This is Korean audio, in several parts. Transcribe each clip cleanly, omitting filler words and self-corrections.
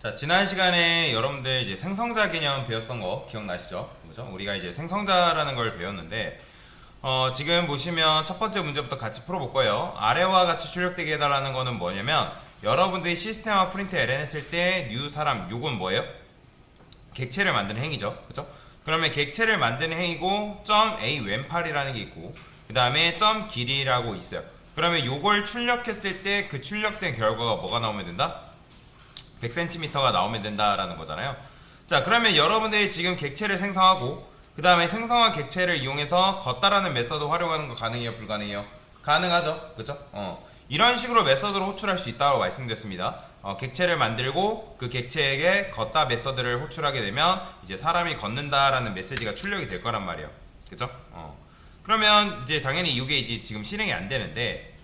자, 지난 시간에 여러분들 이제 생성자 개념 배웠던 거 기억나시죠? 그죠? 우리가 이제 생성자라는 걸 배웠는데, 지금 보시면 첫 번째 문제부터 같이 풀어볼 거예요. 아래와 같이 출력되게 해달라는 거는 뭐냐면, 여러분들이 시스템화 프린트 ln 했을 때 new 사람, 요건 뭐예요? 객체를 만드는 행위죠. 그죠? 그러면 객체를 만드는 행위고, .a 왼팔이라는 게 있고, 그 다음에 .길이라고 있어요. 그러면 요걸 출력했을 때 그 출력된 결과가 뭐가 나오면 된다? 100cm가 나오면 된다라는 거잖아요. 자, 그러면 여러분들이 지금 객체를 생성하고 그 다음에 생성한 객체를 이용해서 걷다라는 메서드 활용하는 거 가능해요? 불가능해요? 가능하죠. 그죠? 이런 식으로 메서드를 호출할 수 있다고 말씀드렸습니다. 객체를 만들고 그 객체에게 걷다 메서드를 호출하게 되면 이제 사람이 걷는다라는 메시지가 출력이 될 거란 말이에요. 그죠? 그러면 이제 당연히 이게 이제 지금 실행이 안 되는데,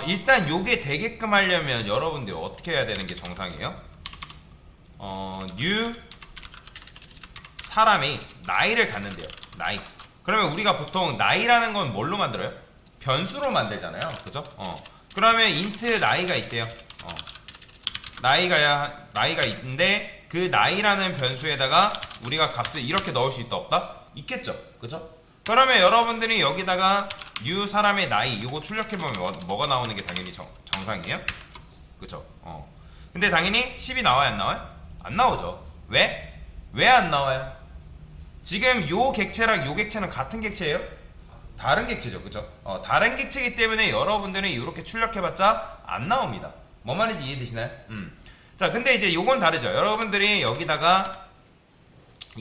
일단 요게 되게끔 하려면 여러분들 어떻게 해야 되는 게 정상이에요? new 사람이 나이를 갖는데요. 나이. 그러면 우리가 보통 나이라는 건 뭘로 만들어요? 변수로 만들잖아요. 그죠? 그러면 int 나이가 있대요. 나이가 있는데 그 나이라는 변수에다가 우리가 값을 이렇게 넣을 수 있다 없다? 있겠죠. 그죠? 그러면 여러분들이 여기다가 new 사람의 나이 이거 출력해보면 뭐가 나오는 게 당연히 정상이에요? 그쵸? 근데 당연히 10이 나와요? 안 나와요? 안 나오죠. 왜? 왜 안 나와요? 지금 요 객체랑 요 객체는 같은 객체예요? 다른 객체죠. 그죠? 다른 객체이기 때문에 여러분들이 이렇게 출력해봤자 안 나옵니다. 뭔 말인지 이해되시나요? 자, 근데 이제 요건 다르죠. 여러분들이 여기다가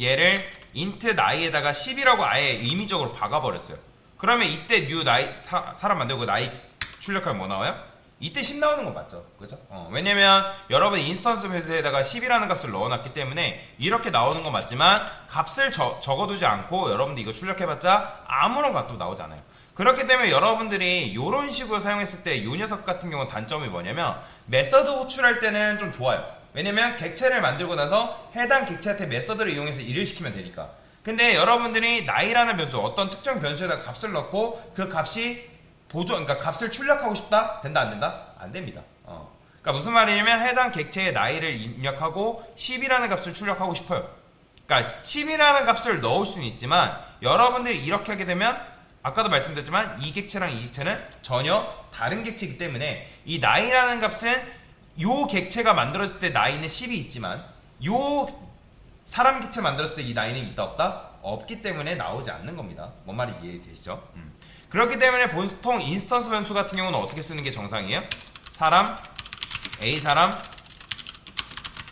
얘를 int 나이에다가 10이라고 아예 의미적으로 박아버렸어요. 그러면 이때 new 나이 사람 만들고 나이 출력하면 뭐 나와요? 이때 10 나오는 거 맞죠? 그죠? 왜냐면 여러분 인스턴스 변수에다가 10이라는 값을 넣어놨기 때문에 이렇게 나오는 건 맞지만 값을 적어두지 않고 여러분들 이거 출력해봤자 아무런 값도 나오지 않아요. 그렇기 때문에 여러분들이 이런 식으로 사용했을 때 이 녀석 같은 경우는 단점이 뭐냐면 메서드 호출할 때는 좀 좋아요. 왜냐면 객체를 만들고 나서 해당 객체한테 메서드를 이용해서 일을 시키면 되니까. 근데 여러분들이 나이라는 변수, 어떤 특정 변수에다 값을 넣고 그 값이 그러니까 값을 출력하고 싶다? 된다 안 된다? 안 됩니다. 그러니까 무슨 말이냐면 해당 객체의 나이를 입력하고 10이라는 값을 출력하고 싶어요. 그러니까 10이라는 값을 넣을 수는 있지만 여러분들이 이렇게 하게 되면 아까도 말씀드렸지만 이 객체랑 이 객체는 전혀 다른 객체이기 때문에 이 나이라는 값은 요 객체가 만들어질 때 나이는 10이 있지만 요 사람 객체 만들었을 때 이 나이는 있다 없다? 없기 때문에 나오지 않는 겁니다. 뭔 말인지 이해되시죠? 그렇기 때문에 보통 인스턴스 변수 같은 경우는 어떻게 쓰는 게 정상이에요? 사람, A 사람,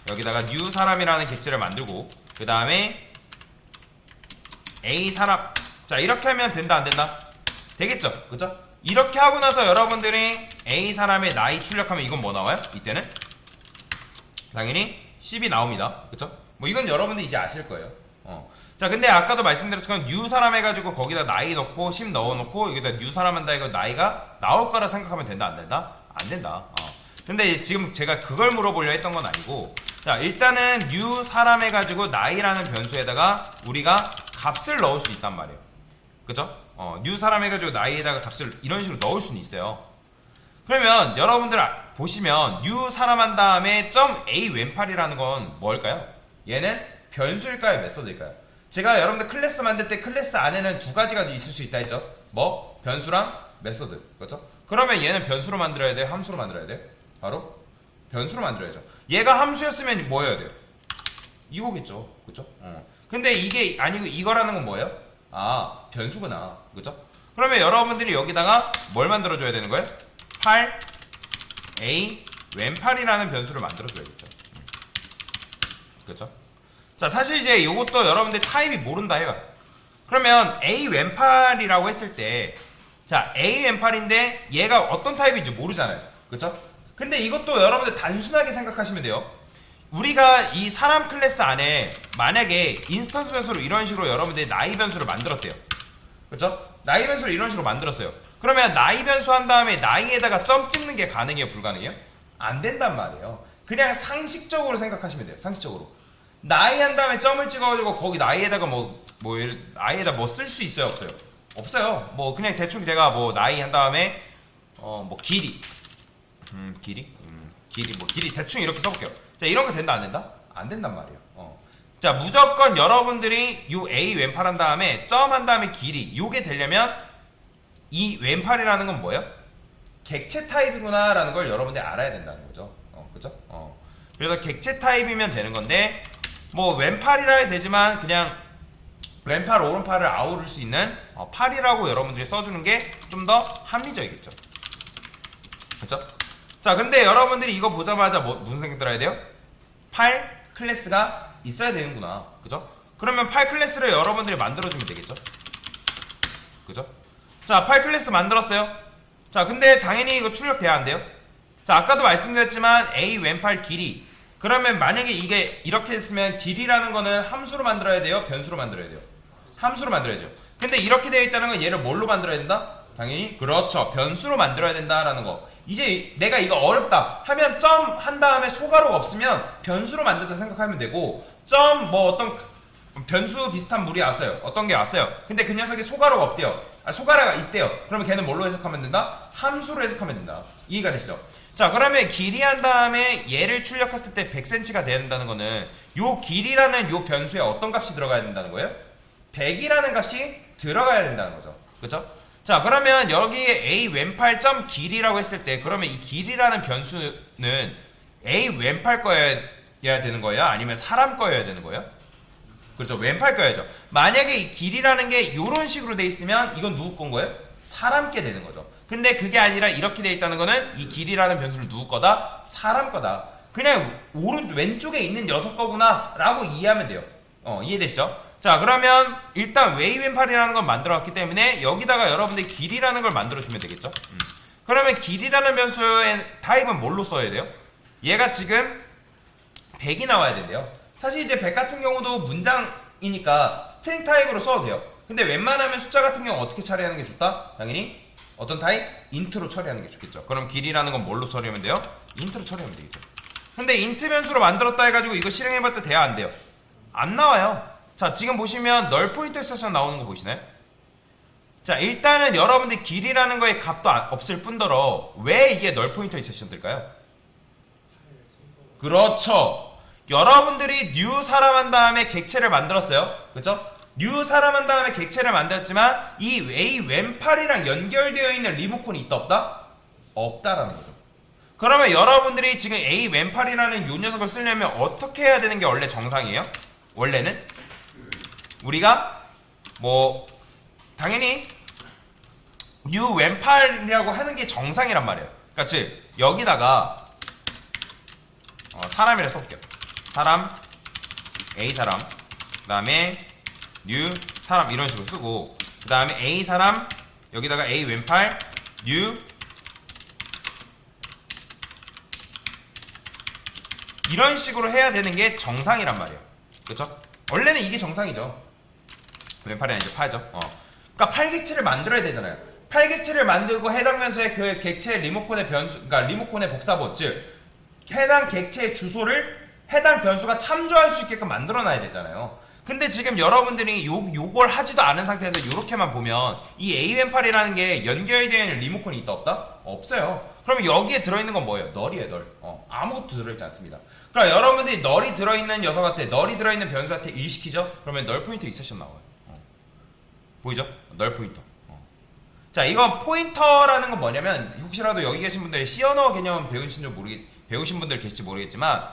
여기다가 new 사람이라는 객체를 만들고 그 다음에 A 사람. 자, 이렇게 하면 된다 안 된다? 되겠죠? 그죠? 이렇게 하고 나서 여러분들이 A 사람의 나이 출력하면 이건 뭐 나와요? 이때는 당연히 10이 나옵니다. 그쵸? 뭐 이건 여러분들 이제 아실 거예요. 자, 근데 아까도 말씀드렸지만 new 사람 해가지고 거기다 나이 넣고 10 넣어놓고 여기다 new 사람 한다 이거 나이가 나올 거라 생각하면 된다 안 된다? 안 된다. 근데 지금 제가 그걸 물어보려 했던 건 아니고, 자, 일단은 new 사람 해가지고 나이라는 변수에다가 우리가 값을 넣을 수 있단 말이에요. 그죠? new 사람 해가지고 나이에다가 값을 이런 식으로 넣을 수는 있어요. 그러면 여러분들 보시면 new 사람 한 다음에 .a 왼팔이라는 건 뭘까요? 얘는 변수일까요? 메서드일까요? 제가 여러분들 클래스 만들 때 클래스 안에는 두 가지가 있을 수 있다 했죠? 뭐? 변수랑 메서드. 그렇죠? 그러면 얘는 변수로 만들어야 돼요? 함수로 만들어야 돼요? 바로 변수로 만들어야죠. 얘가 함수였으면 뭐여야 돼요? 이거겠죠. 그렇죠? 근데 이게 아니고 이거라는 건 뭐예요? 아, 변수구나. 그죠? 그러면 여러분들이 여기다가 뭘 만들어줘야 되는 거예요? 8 a 왼팔이라는 변수를 만들어줘야겠죠. 그죠? 자, 사실 이제 이것도 여러분들 타입이 모른다 해요. 그러면 a 왼팔이라고 했을 때, 자, a 왼팔인데 얘가 어떤 타입인지 모르잖아요. 그죠? 근데 이것도 여러분들 단순하게 생각하시면 돼요. 우리가 이 사람 클래스 안에 만약에 인스턴스 변수로 이런 식으로 여러분들이 나이 변수를 만들었대요. 그렇죠? 나이 변수를 이런 식으로 만들었어요. 그러면 나이 변수 한 다음에 나이에다가 점 찍는 게 가능해요? 불가능해요? 안 된단 말이에요. 그냥 상식적으로 생각하시면 돼요. 상식적으로. 나이 한 다음에 점을 찍어가지고 거기 나이에다가 나이에다 뭐 쓸 수 있어요? 없어요? 없어요. 뭐 그냥 대충 제가 뭐 나이 한 다음에 뭐 길이 길이 대충 이렇게 써볼게요. 자, 이런 거 된다 안 된다? 안 된단 말이에요. 자, 무조건 여러분들이 요 A 왼팔 한 다음에 점 한 다음에 길이 요게 되려면 이 왼팔이라는 건 뭐예요? 객체 타입이구나 라는 걸 여러분들이 알아야 된다는 거죠. 그죠? 그래서 객체 타입이면 되는 건데 뭐 왼팔이라 해도 되지만 그냥 왼팔 오른팔을 아우를 수 있는 팔이라고 여러분들이 써주는 게 좀 더 합리적이겠죠. 그쵸? 자, 근데 여러분들이 이거 보자마자 무슨 생각 들어야 돼요? 팔 클래스가 있어야 되는구나. 그죠? 그러면 팔 클래스를 여러분들이 만들어주면 되겠죠? 그죠? 자, 팔 클래스 만들었어요. 자, 근데 당연히 이거 출력돼야 안 돼요. 자, 아까도 말씀드렸지만 A 왼팔 길이, 그러면 만약에 이게 이렇게 했으면 길이라는 거는 함수로 만들어야 돼요? 변수로 만들어야 돼요? 함수로 만들어야죠. 근데 이렇게 되어 있다는 건 얘를 뭘로 만들어야 된다? 당연히 그렇죠, 변수로 만들어야 된다라는 거. 이제 내가 이거 어렵다 하면 점 한 다음에 소가로가 없으면 변수로 만든다 생각하면 되고, 점 뭐 어떤 변수 비슷한 물이 왔어요. 어떤 게 왔어요. 근데 그 녀석이 소가로가 없대요. 소가로가 있대요. 그러면 걔는 뭘로 해석하면 된다? 함수로 해석하면 된다. 이해가 되시죠? 자, 그러면 길이 한 다음에 얘를 출력했을 때 100cm가 돼야 된다는 거는 요 길이라는 요 변수에 어떤 값이 들어가야 된다는 거예요? 100이라는 값이 들어가야 된다는 거죠. 그죠? 자, 그러면 여기에 A 왼팔 점 길이라고 했을 때, 그러면 이 길이라는 변수는 A 왼팔 거여야 되는 거예요? 아니면 사람 거여야 되는 거예요? 그렇죠, 왼팔 거야죠. 만약에 이 길이라는 게 이런 식으로 돼 있으면 이건 누구 건 거예요? 사람 게 되는 거죠. 근데 그게 아니라 이렇게 돼 있다는 거는 이 길이라는 변수는 누구 거다? 사람 거다. 그냥 왼쪽에 있는 녀석 거구나 라고 이해하면 돼요. 이해되시죠? 자, 그러면 일단 웨이 왼팔이라는 걸 만들어왔기 때문에 여기다가 여러분들이 길이라는 걸 만들어주면 되겠죠. 그러면 길이라는 변수의 타입은 뭘로 써야 돼요? 얘가 지금 100이 나와야 된대요. 사실 이제 100 같은 경우도 문장이니까 스트링 타입으로 써도 돼요. 근데 웬만하면 숫자 같은 경우 어떻게 처리하는 게 좋다? 당연히 어떤 타입? 인트로 처리하는 게 좋겠죠. 그럼 길이라는 건 뭘로 처리하면 돼요? 인트로 처리하면 되겠죠. 근데 인트 변수로 만들었다 해가지고 이거 실행해봤자 돼야 안 돼요? 안 나와요. 자, 지금 보시면 널 포인터 있어서 나오는 거 보이시나요? 자, 일단은 여러분들 길이라는 거에 값도 없을 뿐더러 왜 이게 널 포인터 있으셔야 될까요? 그렇죠. 여러분들이 new 사람 한 다음에 객체를 만들었어요. 그죠? new 사람 한 다음에 객체를 만들었지만 이 A 왼팔이랑 연결되어 있는 리모컨이 있다 없다? 없다라는 거죠. 그러면 여러분들이 지금 A 왼팔이라는 요 녀석을 쓰려면 어떻게 해야 되는 게 원래 정상이에요? 원래는 우리가 뭐 당연히 new 왼팔이라고 하는 게 정상이란 말이에요. 그러니까 즉 여기다가 사람이라 써볼게요. 사람 A 사람, 그 다음에 new 사람 이런 식으로 쓰고, 그 다음에 A 사람 여기다가 A 왼팔 new 이런 식으로 해야 되는 게 정상이란 말이에요. 그쵸? 원래는 이게 정상이죠. 왼팔이 아니죠, 팔죠. 그러니까 팔객체를 만들어야 되잖아요. 팔객체를 만들고 해당 변수의 그 객체 리모컨의 변수, 그러니까 리모컨의 복사본, 즉 해당 객체의 주소를 해당 변수가 참조할 수 있게끔 만들어놔야 되잖아요. 근데 지금 여러분들이 요걸 하지도 않은 상태에서 이렇게만 보면 이 A-왼팔이라는 게 연결되어 있는 리모컨이 있다 없다? 없어요. 그러면 여기에 들어있는 건 뭐예요? 널이에요, 널. 아무것도 들어있지 않습니다. 그럼 여러분들이 널이 들어있는 녀석한테, 널이 들어있는 변수한테 일시키죠? 그러면 널 포인터 있으셔 나와요. 보이죠? 널 포인터. 자, 이거 포인터라는 건 뭐냐면, 혹시라도 여기 계신 분들이 C 언어 개념 배우신 분들 계실지 모르겠지만,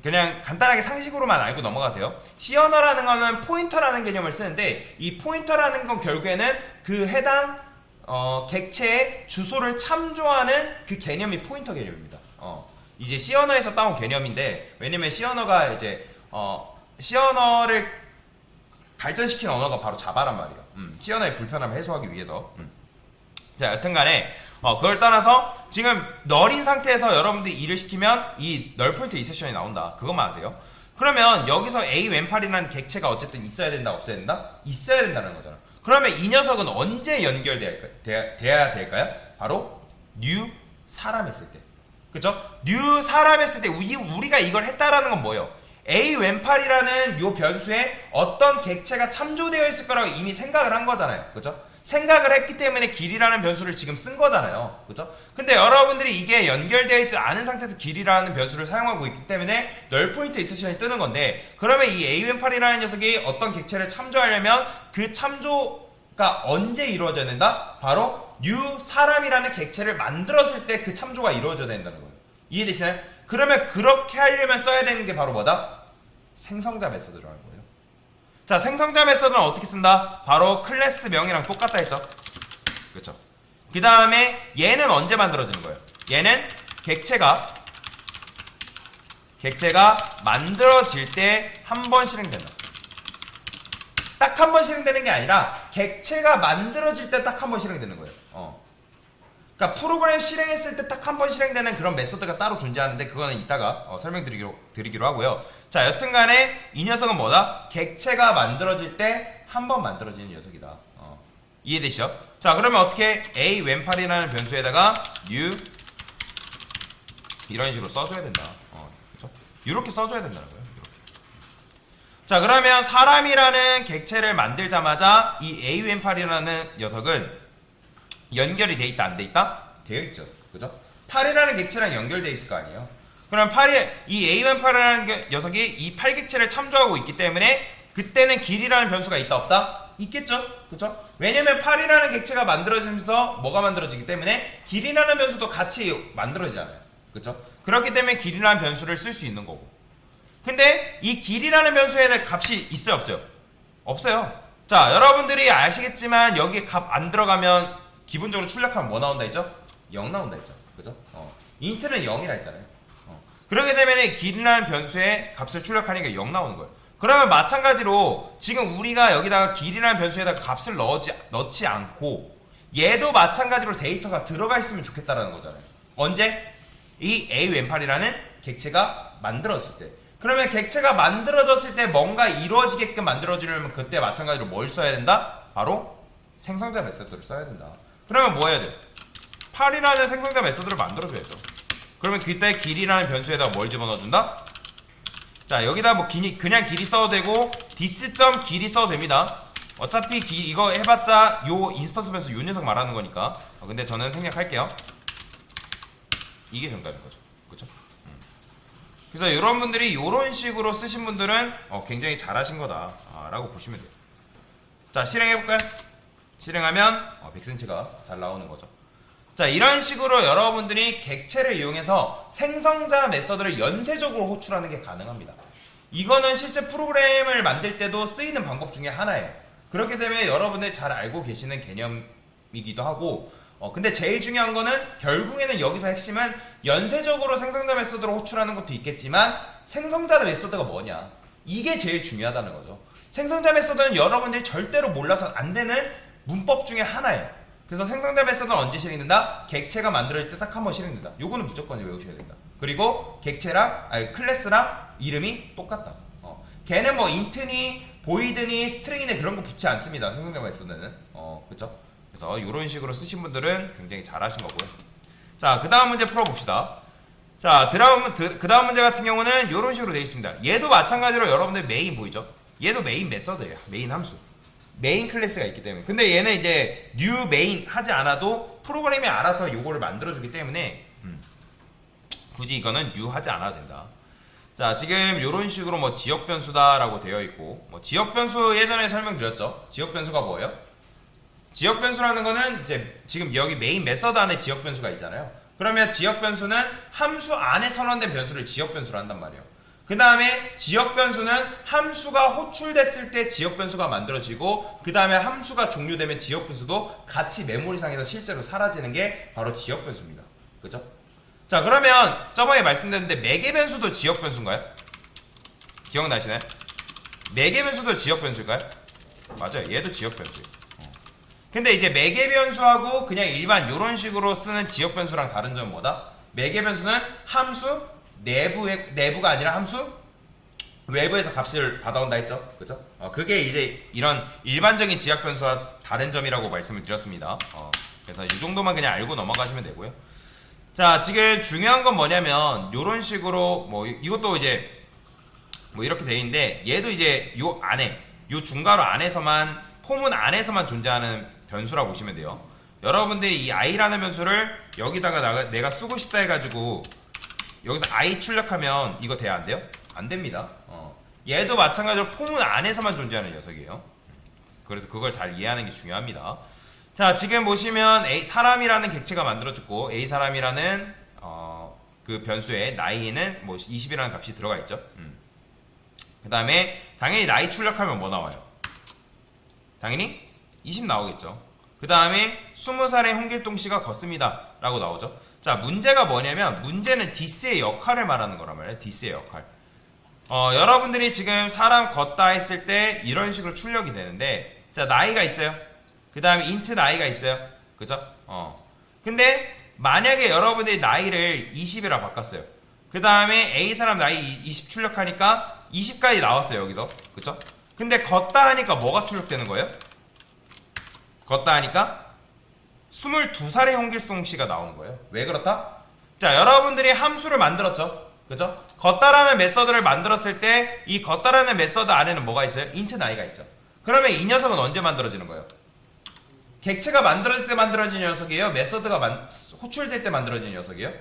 그냥 간단하게 상식으로만 알고 넘어가세요. C 언어라는 거는 포인터라는 개념을 쓰는데, 이 포인터라는 건 결국에는 그 해당 객체의 주소를 참조하는 그 개념이 포인터 개념입니다. 이제 C 언어에서 따온 개념인데, 왜냐면 C 언어가 이제 C 언어를 발전시킨 언어가 바로 자바란 말이에요. C 언어의 불편함을 해소하기 위해서. 자, 여튼간에 그걸 떠나서 지금 널인 상태에서 여러분들이 일을 시키면 이 널 포인트 인셉션이 나온다. 그것만 아세요. 그러면 여기서 A 왼팔이라는 객체가 어쨌든 있어야 된다, 없어야 된다? 있어야 된다는 거잖아. 그러면 이 녀석은 언제 연결돼야 될까요? 바로 new 사람 했을 때. 그쵸? new 사람 했을 때 우리가 이걸 했다라는 건 뭐예요? A 왼팔이라는 요 변수에 어떤 객체가 참조되어 있을 거라고 이미 생각을 한 거잖아요. 그죠? 생각을 했기 때문에 길이라는 변수를 지금 쓴 거잖아요. 그죠? 근데 여러분들이 이게 연결되어 있지 않은 상태에서 길이라는 변수를 사용하고 있기 때문에 널 포인트 있을 시간이 뜨는 건데, 그러면 이 AUM8이라는 녀석이 어떤 객체를 참조하려면 그 참조가 언제 이루어져야 된다? 바로 new 사람이라는 객체를 만들었을 때 그 참조가 이루어져야 된다는 거예요. 이해되시나요? 그러면 그렇게 하려면 써야 되는 게 바로 뭐다? 생성자 메서드라는 거예요. 자, 생성자 메서드는 어떻게 쓴다? 바로 클래스명이랑 똑같다 했죠. 그렇죠? 그 다음에 얘는 언제 만들어지는 거예요? 얘는 객체가 만들어질 때 한 번 실행된다. 딱 한 번 실행되는 게 아니라 객체가 만들어질 때 딱 한 번 실행되는 거예요. 그러니까 프로그램 실행했을 때 딱 한 번 실행되는 그런 메서드가 따로 존재하는데, 그거는 이따가 설명드리기로 하고요. 자, 여튼간에 이 녀석은 뭐다? 객체가 만들어질 때 한 번 만들어지는 녀석이다. 이해되시죠? 자, 그러면 어떻게 AWhen8이라는 변수에다가 new 이런 식으로 써줘야 된다. 그렇죠? 이렇게 써줘야 된다는 거예요. 이렇게. 자, 그러면 사람이라는 객체를 만들자마자 이 AWhen8이라는 녀석은 연결이 돼 있다, 안 돼 있다? 되어 있죠. 그죠? 8이라는 객체랑 연결돼 있을 거 아니에요. 그럼 이 AWhen8이라는 녀석이 이 8객체를 참조하고 있기 때문에 그때는 길이라는 변수가 있다, 없다? 있겠죠. 그죠? 왜냐면 8이라는 객체가 만들어지면서 뭐가 만들어지기 때문에 길이라는 변수도 같이 만들어지잖아요. 그죠? 그렇기 때문에 길이라는 변수를 쓸 수 있는 거고. 근데 이 길이라는 변수에 대한 값이 있어요, 없어요? 없어요. 자, 여러분들이 아시겠지만 여기 값 안 들어가면 기본적으로 출력하면 뭐 나온다 했죠? 0 나온다 했죠. 그죠? 인트는 0이라 했잖아요. 그렇게 되면 길이라는 변수의 값을 출력하니까 0 나오는 거예요. 그러면 마찬가지로 지금 우리가 여기다가 길이라는 변수에다가 값을 넣지 않고 얘도 마찬가지로 데이터가 들어가 있으면 좋겠다라는 거잖아요. 언제? 이 AWhen8이라는 객체가 만들어졌을 때. 그러면 객체가 만들어졌을 때 뭔가 이루어지게끔 만들어지려면 그때 마찬가지로 뭘 써야 된다? 바로 생성자 메서드를 써야 된다. 그러면 뭐 해야 돼? 8이라는 생성자 메서드를 만들어줘야죠. 그러면 그때 길이라는 변수에다가 뭘 집어넣어준다? 자, 여기다 뭐 그냥 길이 써도 되고 dis.길이 써도 됩니다. 어차피 이거 해봤자 요 인스턴스 변수 요 녀석 말하는 거니까. 근데 저는 생략할게요. 이게 정답인 거죠. 그쵸? 그래서 이런 분들이 이런 식으로 쓰신 분들은 굉장히 잘하신 거다 라고 보시면 돼요. 자, 실행해볼까요? 실행하면 백센치가 잘 나오는 거죠. 자, 이런 식으로 여러분들이 객체를 이용해서 생성자 메서드를 연쇄적으로 호출하는 게 가능합니다. 이거는 실제 프로그램을 만들 때도 쓰이는 방법 중에 하나예요. 그렇게 되면 여러분들이 잘 알고 계시는 개념이기도 하고, 근데 제일 중요한 거는 결국에는 여기서 핵심은 연쇄적으로 생성자 메서드를 호출하는 것도 있겠지만 생성자 메서드가 뭐냐, 이게 제일 중요하다는 거죠. 생성자 메서드는 여러분들이 절대로 몰라서는 안 되는 문법 중에 하나예요. 그래서 생성자 메서드는 언제 실행된다? 객체가 만들어질 때 딱 한 번 실행된다. 요거는 무조건 외우셔야 된다. 그리고 클래스랑 이름이 똑같다. 걔는 뭐 인트니 보이드니 스트링이니 그런 거 붙지 않습니다. 생성자 메서드는. 그쵸? 그래서 이런 식으로 쓰신 분들은 굉장히 잘하신 거고요. 자, 그 다음 문제 풀어봅시다. 자, 그 다음 문제 같은 경우는 이런 식으로 되어 있습니다. 얘도 마찬가지로 여러분들 메인 보이죠? 얘도 메인 메서드예요. 메인 함수. 메인 클래스가 있기 때문에. 근데 얘는 이제 new main 하지 않아도 프로그램이 알아서 요거를 만들어주기 때문에 굳이 이거는 new 하지 않아도 된다. 자, 지금 요런 식으로 뭐 지역 변수다라고 되어 있고, 뭐 지역 변수 예전에 설명드렸죠. 지역 변수가 뭐예요? 지역 변수라는 거는 이제 지금 여기 메인 메서드 안에 지역 변수가 있잖아요. 그러면 지역 변수는 함수 안에 선언된 변수를 지역 변수로 한단 말이에요. 그 다음에 지역 변수는 함수가 호출됐을 때 지역 변수가 만들어지고, 그 다음에 함수가 종료되면 지역 변수도 같이 메모리상에서 실제로 사라지는 게 바로 지역 변수입니다. 그죠? 자, 그러면 저번에 말씀드렸는데 매개 변수도 지역 변수인가요? 기억나시나요? 매개 변수도 지역 변수일까요? 맞아요. 얘도 지역 변수예요. 근데 이제 매개 변수하고 그냥 일반 이런 식으로 쓰는 지역 변수랑 다른 점은 뭐다? 매개 변수는 함수 내부가 아니라 함수 외부에서 값을 받아온다 했죠. 그죠? 그게 이제 이런 일반적인 지역 변수와 다른 점이라고 말씀을 드렸습니다. 그래서 이 정도만 그냥 알고 넘어가시면 되고요. 자, 지금 중요한 건 뭐냐면 요런 식으로 뭐 이것도 이제 뭐 이렇게 돼 있는데, 얘도 이제 요 안에 요 중괄호 안에서만, 포문 안에서만 존재하는 변수라고 보시면 돼요. 여러분들이 이 i라는 변수를 여기다가 내가 쓰고 싶다 해가지고 여기서 i 출력하면 이거 돼야 안 돼요? 안 됩니다. 얘도 마찬가지로 포문 안에서만 존재하는 녀석이에요. 그래서 그걸 잘 이해하는 게 중요합니다. 자, 지금 보시면 사람이라는 객체가 만들어졌고 A 사람이라는 그 변수에 나이에는 뭐 20이라는 값이 들어가 있죠. 그 다음에 당연히 나이 출력하면 뭐 나와요? 당연히 20 나오겠죠. 그 다음에 20살의 홍길동 씨가 걷습니다 라고 나오죠. 자, 문제가 뭐냐면 문제는 디스의 역할을 말하는 거란 말이에요. 디스의 역할. 여러분들이 지금 사람 걷다 했을 때 이런 식으로 출력이 되는데, 자, 나이가 있어요. 그 다음에 인트 나이가 있어요. 그죠? 근데 만약에 여러분들이 나이를 20이라 바꿨어요. 그 다음에 A 사람 나이 20 출력하니까 20까지 나왔어요. 여기서. 그죠? 근데 걷다 하니까 뭐가 출력되는 거예요? 걷다 하니까 22살의 홍길동 씨가 나오는 거예요. 왜 그렇다? 자, 여러분들이 함수를 만들었죠. 그죠? 걷다라는 메서드를 만들었을 때 이 걷다라는 메서드 안에는 뭐가 있어요? 인트 나이가 있죠. 그러면 이 녀석은 언제 만들어지는 거예요? 객체가 만들어질 때 만들어진 녀석이에요? 메서드가 호출될 때 만들어진 녀석이에요?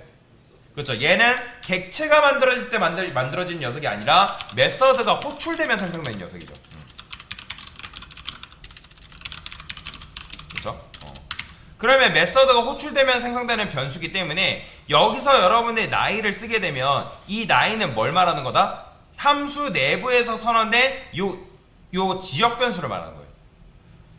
그렇죠. 얘는 객체가 만들어질 때 만들어진 녀석이 아니라 메서드가 호출되면 생성된 녀석이죠. 그렇죠? 그러면 메서드가 호출되면 생성되는 변수기 때문에 여기서 여러분들이 나이를 쓰게 되면 이 나이는 뭘 말하는 거다? 함수 내부에서 선언된 요 지역 변수를 말하는 거예요.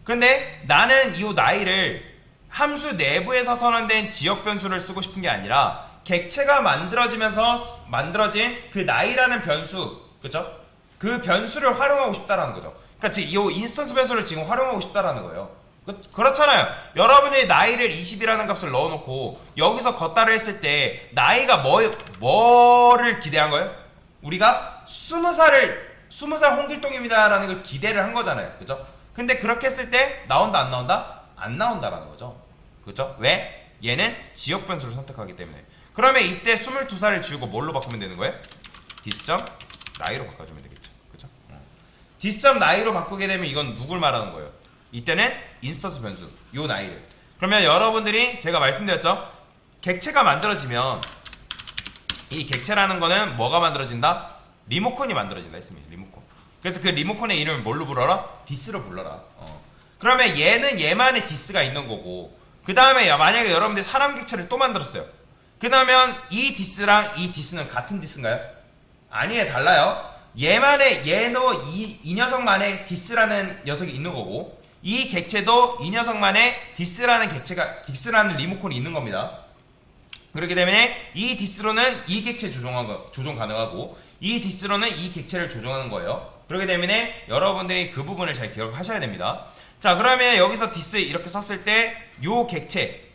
근데 나는 이 나이를 함수 내부에서 선언된 지역 변수를 쓰고 싶은 게 아니라 객체가 만들어지면서 만들어진 그 나이라는 변수, 그죠? 그 변수를 활용하고 싶다라는 거죠. 그러니까 지금 이 인스턴스 변수를 지금 활용하고 싶다라는 거예요. 그렇잖아요. 여러분이 나이를 20이라는 값을 넣어놓고 여기서 걷다를 했을 때 나이가 뭐를 기대한 거예요? 우리가 20살 홍길동입니다 라는 걸 기대를 한 거잖아요. 그죠? 근데 그렇게 했을 때 나온다 안 나온다? 안 나온다라는 거죠. 그죠? 왜? 얘는 지역 변수를 선택하기 때문에. 그러면 이때 22살을 지우고 뭘로 바꾸면 되는 거예요? 디스점 나이로 바꿔주면 되겠죠. 그죠? 디스점 나이로 바꾸게 되면 이건 누굴 말하는 거예요? 이때는 인스턴스 변수, 요 나이를. 그러면 여러분들이 제가 말씀드렸죠? 객체가 만들어지면 이 객체라는 거는 뭐가 만들어진다? 리모컨이 만들어진다 했습니다. 리모컨. 그래서 그 리모컨의 이름을 뭘로 불러라? 디스로 불러라. 그러면 얘는 얘만의 디스가 있는 거고, 그 다음에 만약에 여러분들이 사람 객체를 또 만들었어요. 그러면 이 디스랑 이 디스는 같은 디스인가요? 아니에요. 달라요. 얘도 이 녀석만의 디스라는 녀석이 있는 거고, 이 객체도 이 녀석만의 디스라는 리모컨이 있는 겁니다. 그렇기 때문에 이 디스로는 이 객체 조종 가능하고, 이 디스로는 이 객체를 조종하는 거예요. 그렇기 때문에 여러분들이 그 부분을 잘 기억하셔야 됩니다. 자, 그러면 여기서 디스 이렇게 썼을 때 요 객체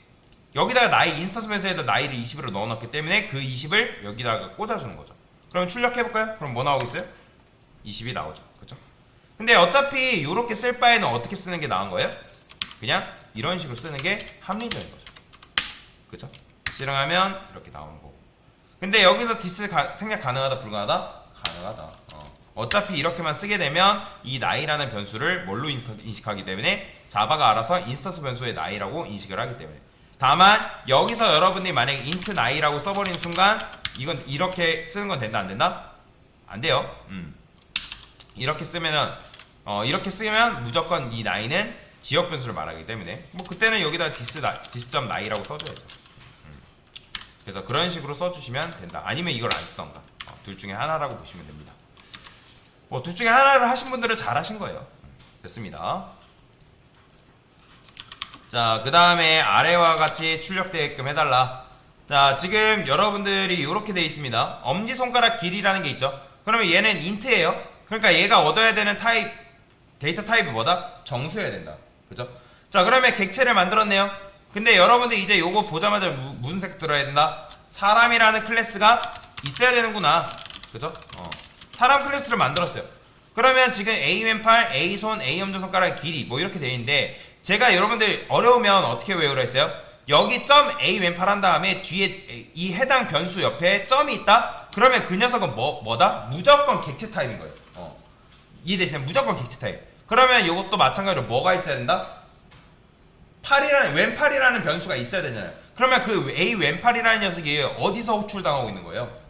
여기다가 나이 인스턴스 변수에다 나이를 20으로 넣어놨기 때문에 그 20을 여기다가 꽂아주는 거죠. 그럼 출력해볼까요? 그럼 뭐 나오겠어요? 20이 나오죠. 그죠? 근데 어차피 이렇게 쓸 바에는 어떻게 쓰는 게 나은 거예요? 그냥 이런 식으로 쓰는 게 합리적인 거죠. 그죠? 실행하면 이렇게 나오는 거고. 근데 여기서 디스 생략 가능하다 불가능하다? 가능하다. 어차피 이렇게만 쓰게 되면 이 나이라는 변수를 뭘로 인식하기 때문에 자바가 알아서 인스턴스 변수의 나이라고 인식을 하기 때문에. 다만 여기서 여러분들이 만약에 int 나이라고 써버리는 순간 이건 이렇게 쓰는 건 된다 안 된다? 안 돼요. 이렇게 쓰면 무조건 이 나이는 지역 변수를 말하기 때문에 뭐 그때는 여기다 디스점 나이라고 써줘야죠. 그래서 그런 식으로 써주시면 된다. 아니면 이걸 안 쓰던가. 둘 중에 하나라고 보시면 됩니다. 뭐 둘 중에 하나를 하신 분들은 잘 하신 거예요. 됐습니다. 자, 그 다음에 아래와 같이 출력되게끔 해달라. 자, 지금 여러분들이 이렇게 되어 있습니다. 엄지손가락 길이라는 게 있죠. 그러면 얘는 int예요. 그러니까 얘가 얻어야 되는 데이터 타입이 뭐다? 정수여야 된다. 그죠? 자, 그러면 객체를 만들었네요. 근데 여러분들 이제 요거 보자마자 무슨 색 들어야 된다? 사람이라는 클래스가 있어야 되는구나. 그죠? 사람 클래스를 만들었어요. 그러면 지금 A 왼팔, A 손, A 엄지손가락 길이 뭐 이렇게 되어 있는데, 제가 여러분들 어려우면 어떻게 외우라 했어요? 여기 점 A 왼팔 한 다음에 뒤에 이 해당 변수 옆에 점이 있다? 그러면 그 녀석은 뭐다? 무조건 객체 타입인 거예요. 이 대신에 무조건 객체 타입. 그러면 이것도 마찬가지로 뭐가 있어야 된다? 8이라는 왼팔이라는 변수가 있어야 되잖아요. 그러면 그 A 왼팔이라는 녀석이 어디서 호출당하고 있는 거예요?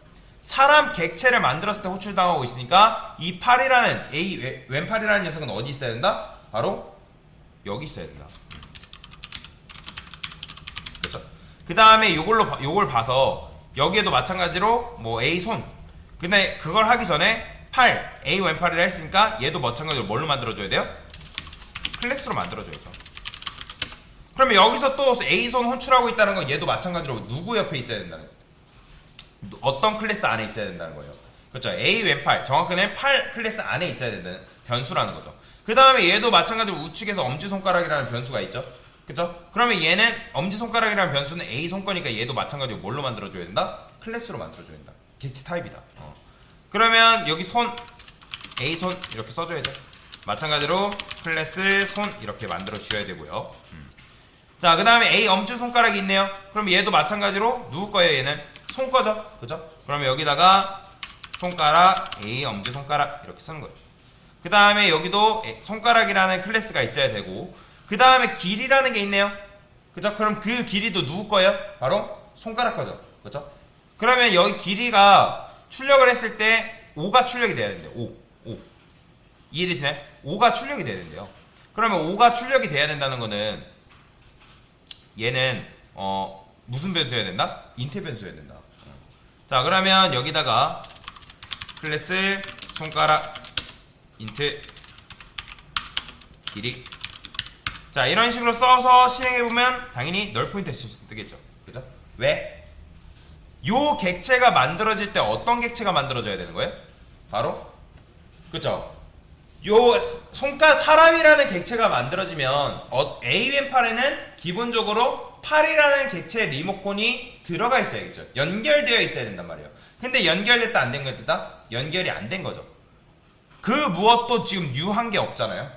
사람 객체를 만들었을 때 호출당하고 있으니까 이 8이라는 A 왼팔이라는 녀석은 어디 있어야 된다? 바로 여기 있어야 된다. 그렇죠? 그 다음에 요걸 봐서 여기에도 마찬가지로 뭐 A 손. 근데 그걸 하기 전에 8 A 왼팔이라 했으니까 얘도 마찬가지로 뭘로 만들어줘야 돼요? 클래스로 만들어줘야죠. 그러면 여기서 또 A 손 호출하고 있다는 건 얘도 마찬가지로 누구 옆에 있어야 된다는 거예요? 어떤 클래스 안에 있어야 된다는 거예요. 그렇죠? A 왼팔 정확히는 8 클래스 안에 있어야 된다는 변수라는 거죠. 그 다음에 얘도 마찬가지로 우측에서 엄지손가락이라는 변수가 있죠. 그쵸? 그러면 얘는 엄지손가락이라는 변수는 A 손거니까 얘도 마찬가지로 뭘로 만들어줘야 된다? 클래스로 만들어줘야 된다. 객체 타입이다. 그러면 여기 손 A 손 이렇게 써줘야죠. 마찬가지로 클래스 손 이렇게 만들어 주셔야 되고요. 자, 그 다음에 A 엄지손가락이 있네요. 그럼 얘도 마찬가지로 누구 거예요? 얘는 손 거죠. 그죠? 그러면 여기다가 손가락 A 엄지손가락 이렇게 쓰는 거예요. 그 다음에 여기도 손가락이라는 클래스가 있어야 되고, 그 다음에 길이라는 게 있네요. 그죠? 그럼 그 길이도 누구 거예요? 바로 손가락 거죠. 그죠? 그러면 여기 길이가 출력을 했을 때 5가 출력이 돼야 된대요. 5. 이해되시나요? 5가 출력이 돼야 된대요. 그러면 5가 출력이 돼야 된다는 거는 얘는 무슨 변수여야 된다? 인트 변수여야 된다. 자, 그러면 여기다가 클래스 손가락 인트 길이. 자, 이런 식으로 써서 실행해보면 당연히 널 포인트 시스템 뜨겠죠. 그죠? 왜? 요 객체가 만들어질 때 어떤 객체가 만들어져야 되는 거예요? 바로 그죠? 요 사람이라는 객체가 만들어지면 AM8에는 기본적으로 8이라는 객체의 리모컨이 들어가 있어야겠죠. 연결되어 있어야 된단 말이에요. 근데 연결됐다 안 된 거였다? 연결이 안 된 거죠. 그 무엇도 지금 유한 게 없잖아요.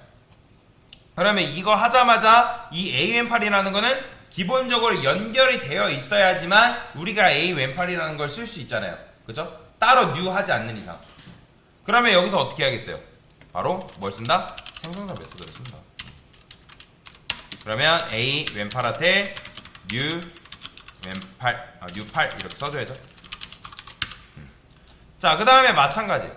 그러면 이거 하자마자 이 AM8이라는 거는 기본적으로 연결이 되어 있어야지만 우리가 AM8이라는 걸 쓸 수 있잖아요. 그죠? 따로 뉴하지 않는 이상. 그러면 여기서 어떻게 하겠어요? 바로 뭘 쓴다? 생성자 메소드를 쓴다. 그러면 A 왼팔한테 new 왼팔 new 8 이렇게 써줘야죠. 자, 그 다음에 마찬가지.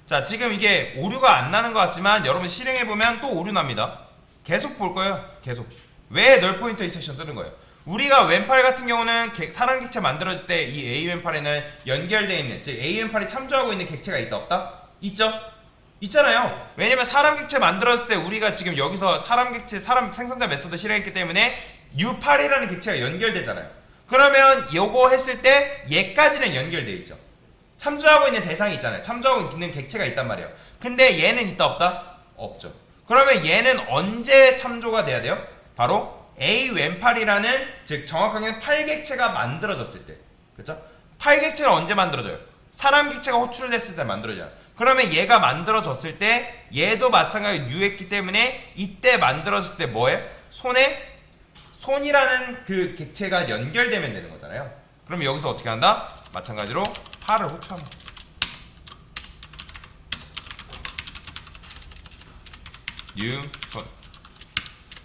자, 지금 이게 오류가 안 나는 것 같지만 여러분 실행해보면 또 오류 납니다. 계속 볼 거예요. 계속. 왜 널 포인터 인셉션 뜨는 거예요? 우리가 왼팔 같은 경우는 사람 객체 만들어질 때 이 A 왼팔에는 연결되어 있는, 즉 A 왼팔이 참조하고 있는 객체가 있다 없다? 있죠? 있잖아요. 왜냐면 사람 객체 만들었을 때 우리가 지금 여기서 사람 생성자 메소드 실행했기 때문에 U8이라는 객체가 연결되잖아요. 그러면 요거 했을 때 얘까지는 연결되어 있죠. 참조하고 있는 대상이 있잖아요. 참조하고 있는 객체가 있단 말이에요. 근데 얘는 있다 없다? 없죠. 그러면 얘는 언제 참조가 돼야 돼요? 바로 A 왼팔이라는, 즉 정확하게는 8객체가 만들어졌을 때. 그렇죠? 8객체가 언제 만들어져요? 사람 객체가 호출됐을 때 만들어져요. 그러면 얘가 만들어졌을 때 얘도 마찬가지로 뉴했기 때문에 이때 만들어졌을 때 뭐예요? 손이라는 그 객체가 연결되면 되는 거잖아요. 그러면 여기서 어떻게 한다? 마찬가지로 8을 호출합니다. new 손.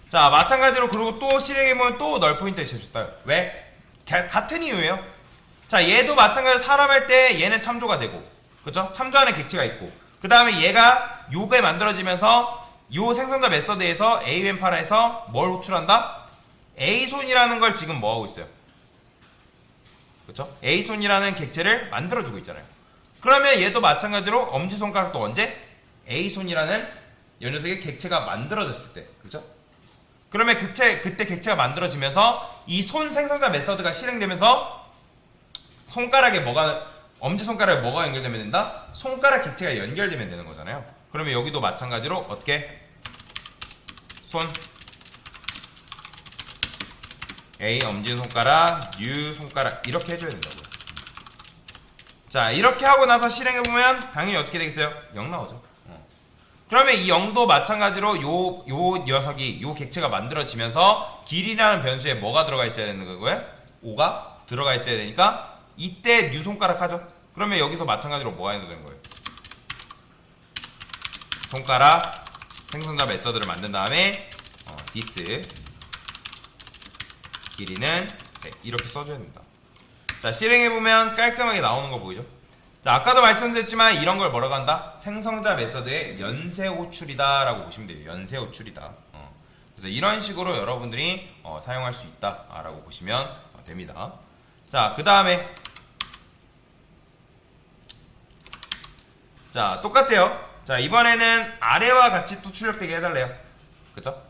자, 마찬가지로 그리고 또 실행해보면 또 널 포인트 있으셨다. 왜? 같은 이유예요. 자, 얘도 마찬가지로 사람 할 때 얘는 참조가 되고, 그쵸? 참조하는 객체가 있고, 그 다음에 얘가 요게 만들어지면서 요 생성자 메서드에서 AMPA라에서 뭘 호출한다? A손이라는 걸 지금 뭐 하고 있어요? 그쵸? A손이라는 객체를 만들어주고 있잖아요. 그러면 얘도 마찬가지로 엄지손가락도 언제? A손이라는 이 녀석의 객체가 만들어졌을 때, 그죠? 그러면 그때 객체가 만들어지면서 이 손 생성자 메서드가 실행되면서 엄지손가락에 뭐가 연결되면 된다? 손가락 객체가 연결되면 되는 거잖아요. 그러면 여기도 마찬가지로 어떻게? 손 A 엄지손가락, U 손가락 이렇게 해줘야 된다고요. 자, 이렇게 하고 나서 실행해보면 당연히 어떻게 되겠어요? 0 나오죠. 그러면 이 0도 마찬가지로 요 녀석이 요 객체가 만들어지면서 길이라는 변수에 뭐가 들어가 있어야 되는 거고요? 5가 들어가 있어야 되니까 이때 뉴 손가락 하죠. 그러면 여기서 마찬가지로 뭐가 해야 되는 거예요? 손가락 생성자 메서드를 만든 다음에 this 길이는 100 이렇게 써줘야 됩니다. 자, 실행해보면 깔끔하게 나오는 거 보이죠? 자, 아까도 말씀드렸지만 이런 걸 뭐라고 한다? 생성자 메서드의 연쇄 호출이다 라고 보시면 돼요. 연쇄 호출이다. 그래서 이런 식으로 여러분들이 사용할 수 있다 라고 보시면 됩니다. 자, 그 다음에 자, 똑같아요. 자, 이번에는 아래와 같이 또 출력되게 해달래요. 그쵸?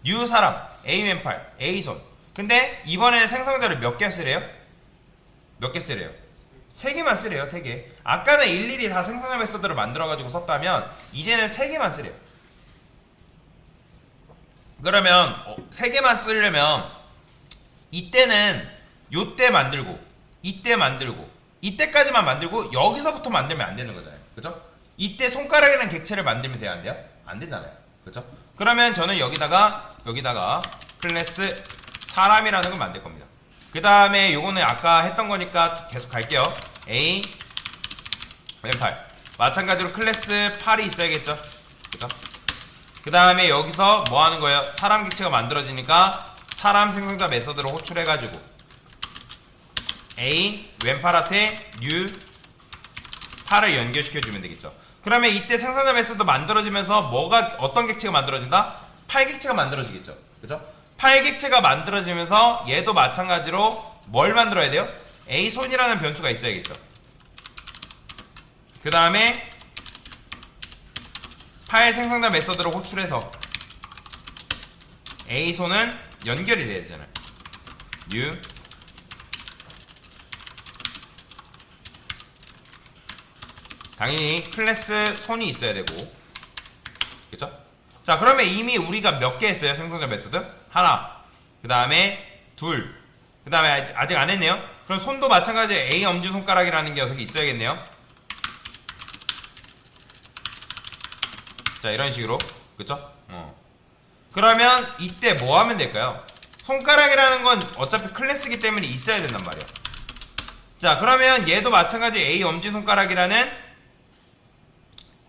new 사람, A 왼팔, A 손. 근데 이번에는 생성자를 몇 개 쓰래요? 몇 개 쓰래요? 3개만 쓰래요. 3개. 아까는 일일이 다 생성자 메서드를 만들어가지고 썼다면 이제는 3개만 쓰래요. 그러면 3개만 쓰려면 이때는 요때 만들고 이때 만들고 이때까지만 만들고 여기서부터 만들면 안 되는 거잖아요. 그죠? 이때 손가락이라는 객체를 만들면 돼요? 안 돼요? 안 되잖아요. 그죠? 그러면 저는 여기다가 클래스 사람이라는 걸 만들 겁니다. 그 다음에 요거는 아까 했던 거니까 계속 갈게요. A 왼팔 마찬가지로 클래스 8이 있어야겠죠. 그죠? 그 다음에 여기서 뭐 하는 거예요? 사람 객체가 만들어지니까 사람 생성자 메서드로 호출해가지고 A 왼팔한테 new 8을 연결시켜주면 되겠죠. 그러면 이때 생성자 메서드 만들어지면서 뭐가 어떤 객체가 만들어진다? 8객체가 만들어지겠죠. 그죠? 8객체가 만들어지면서 얘도 마찬가지로 뭘 만들어야 돼요? A 손이라는 변수가 있어야겠죠. 그 다음에 파일 생성자 메서드로 호출해서 A 손은 연결이 돼야 되잖아요. new 당연히 클래스 손이 있어야 되고, 그쵸? 자, 그러면 이미 우리가 몇 개 했어요? 생성자 메서드? 하나, 그 다음에 둘, 그 다음에 아직 안 했네요. 그럼 손도 마찬가지로 A 엄지손가락이라는 녀석이 있어야겠네요. 자, 이런 식으로, 그쵸? 그러면 이때 뭐 하면 될까요? 손가락이라는 건 어차피 클래스이기 때문에 있어야 된단 말이야. 자, 그러면 얘도 마찬가지로 A 엄지손가락이라는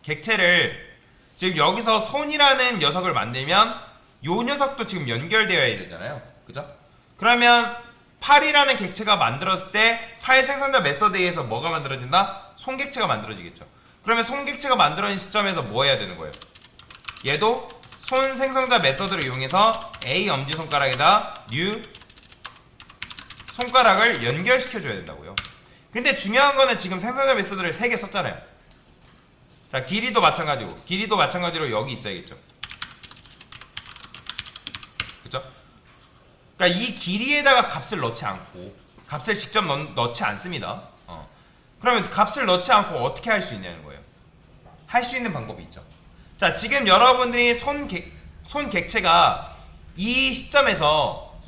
객체를 지금 여기서 손이라는 녀석을 만들면 요 녀석도 지금 연결되어야 되잖아요. 그죠? 그러면 팔이라는 객체가 만들었을 때 팔 생성자 메서드에 의해서 뭐가 만들어진다? 손 객체가 만들어지겠죠. 그러면 손 객체가 만들어진 시점에서 뭐 해야 되는 거예요? 얘도 손 생성자 메서드를 이용해서 A 엄지손가락에다 new 손가락을 연결시켜줘야 된다고요. 근데 중요한 거는 지금 생성자 메서드를 3개 썼잖아요. 자, 길이도 마찬가지로 여기 있어야겠죠. 그쵸? 그러니까 이 길이에다가 값을 넣지 않고 값을 직접 넣지 않습니다. 그러면 값을 넣지 않고 어떻게 할 수 있냐는 거예요. 할 수 있는 방법이 있죠. 자, 지금 여러분들이 손 객체가 이 시점에서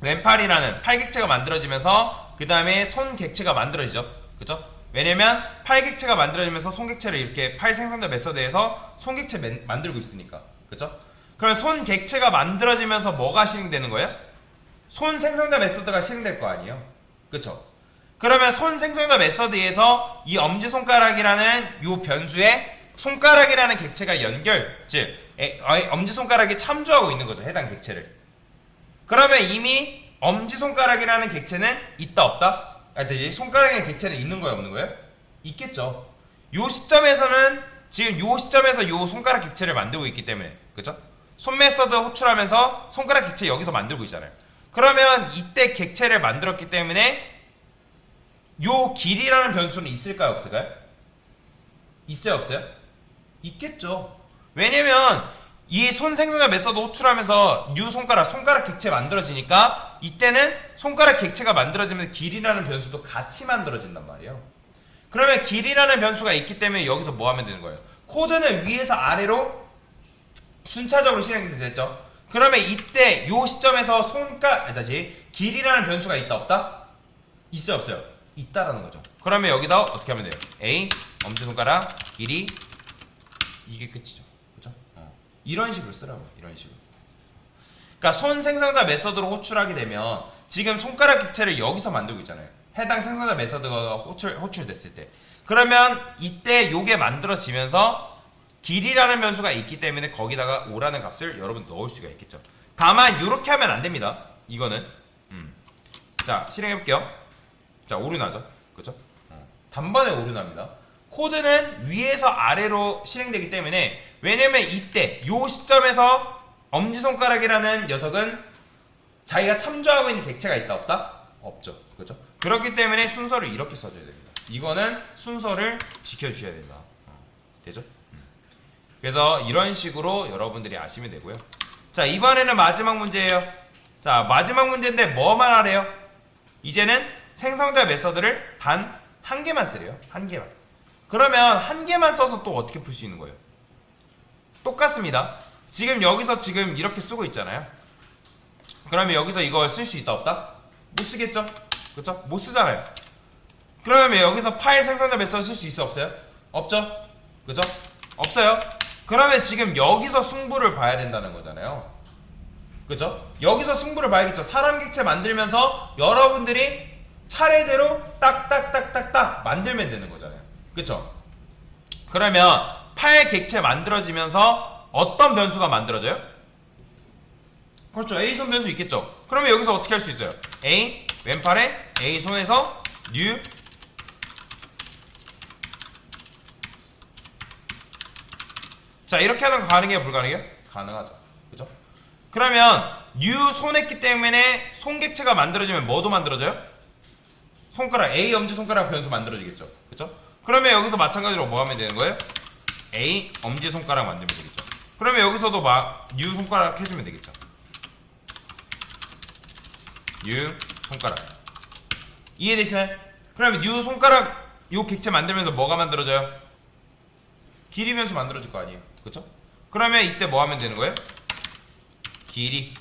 왼팔이라는 팔 객체가 만들어지면서 그 다음에 손 객체가 만들어지죠. 그쵸? 왜냐면 팔 객체가 만들어지면서 손 객체를 이렇게 팔 생성자 메서드에서 손 객체 만들고 있으니까. 그쵸? 그러면 손 객체가 만들어지면서 뭐가 실행되는 거예요? 손 생성자 메서드가 실행될 거 아니에요. 그쵸? 그러면 손 생성자 메서드에서 이 엄지손가락이라는 요 변수에 손가락이라는 객체가 즉 엄지손가락이 참조하고 있는 거죠. 해당 객체를. 그러면 이미 엄지손가락이라는 객체는 있다 없다? 손가락의 객체는 있는 거예요, 없는 거예요? 있겠죠. 요 시점에서는 지금 요 시점에서 요 손가락 객체를 만들고 있기 때문에, 그죠? 손 메서드 호출하면서 손가락 객체 여기서 만들고 있잖아요. 그러면 이때 객체를 만들었기 때문에 요 길이라는 변수는 있을까요, 없을까요? 있어요, 없어요? 있겠죠. 왜냐면 이 손 생성자 메서드 호출하면서 new 손가락 객체 만들어지니까 이때는 손가락 객체가 만들어지면서 길이라는 변수도 같이 만들어진단 말이에요. 그러면 길이라는 변수가 있기 때문에 여기서 뭐 하면 되는 거예요? 코드는 위에서 아래로 순차적으로 실행이 됐죠. 그러면 이때 요 시점에서 길이라는 변수가 있다 없다? 있어요, 없어요? 있다라는 거죠. 그러면 여기다 어떻게 하면 돼요? A 엄지손가락 길이 이게 끝이죠. 그죠? 이런 식으로 쓰라고. 이런 식으로. 그러니까 손 생성자 메서드로 호출하게 되면 지금 손가락 객체를 여기서 만들고 있잖아요. 해당 생성자 메서드가 호출됐을 때. 그러면 이때 요게 만들어지면서 길이라는 변수가 있기 때문에 거기다가 5라는 값을 여러분 넣을 수가 있겠죠. 다만 이렇게 하면 안 됩니다. 이거는 자 실행해볼게요. 자 오류나죠, 그죠? 단번에 오류납니다. 코드는 위에서 아래로 실행되기 때문에, 왜냐면 이때 요 시점에서 엄지손가락이라는 녀석은 자기가 참조하고 있는 객체가 있다 없다? 없죠, 그죠? 그렇기 때문에 순서를 이렇게 써줘야 됩니다. 이거는 순서를 지켜주셔야 된다. 되죠? 그래서 이런 식으로 여러분들이 아시면 되고요. 자 이번에는 마지막 문제예요. 자 마지막 문제인데 뭐만 하래요? 이제는 생성자 메서드를 단 한 개만 쓰래요. 한 개만. 그러면 한 개만 써서 또 어떻게 풀 수 있는 거예요? 똑같습니다. 지금 여기서 지금 이렇게 쓰고 있잖아요. 그러면 여기서 이걸 쓸 수 있다 없다? 못 쓰겠죠? 그쵸? 못 쓰잖아요. 그러면 여기서 파일 생성자 메서드 쓸 수 있어 없어요? 없죠? 그죠? 없어요. 그러면 지금 여기서 승부를 봐야 된다는 거잖아요. 그죠? 여기서 승부를 봐야겠죠. 사람 객체 만들면서 여러분들이 차례대로 딱딱딱딱딱 만들면 되는 거잖아요. 그쵸? 그러면 파일 객체 만들어지면서 어떤 변수가 만들어져요? 그렇죠. A손 변수 있겠죠. 그러면 여기서 어떻게 할 수 있어요? A 왼팔에 A손에서 new 자 이렇게 하는 거 가능해요? 불가능해요? 가능하죠. 그죠? 그러면 new 손했기 때문에 손객체가 만들어지면 뭐도 만들어져요? 손가락 A 엄지손가락 변수 만들어지겠죠. 그쵸? 그러면 여기서 마찬가지로 뭐 하면 되는 거예요? A 엄지손가락 만들면 되겠죠. 그러면 여기서도 new 손가락 해주면 되겠죠. new 손가락 이해되시나요? 그러면 new 손가락 요 객체 만들면서 뭐가 만들어져요? 길이 변수 만들어질 거 아니에요. 그쵸? 그러면 이때 뭐 하면 되는 거예요? 길이.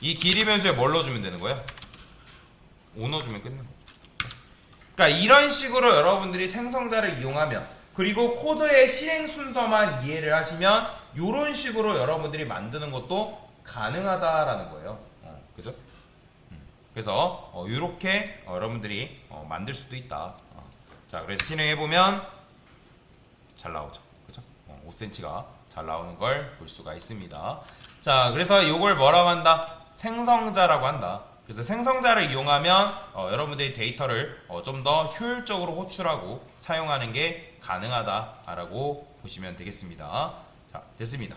이 길이 변수에 뭘 넣어주면 되는 거예요? 5 넣어주면 끝나는 거죠. 그러니까 이런 식으로 여러분들이 생성자를 이용하면, 그리고 코드의 실행 순서만 이해를 하시면 이런 식으로 여러분들이 만드는 것도 가능하다라는 거예요. 그죠? 그래서 이렇게 여러분들이 만들 수도 있다. 자, 그래서 실행해보면 잘 나오죠. 그죠? 5cm가 잘 나오는 걸 볼 수가 있습니다. 자, 그래서 이걸 뭐라고 한다? 생성자라고 한다. 그래서 생성자를 이용하면 여러분들이 데이터를 좀 더 효율적으로 호출하고 사용하는 게 가능하다라고 보시면 되겠습니다. 자, 됐습니다.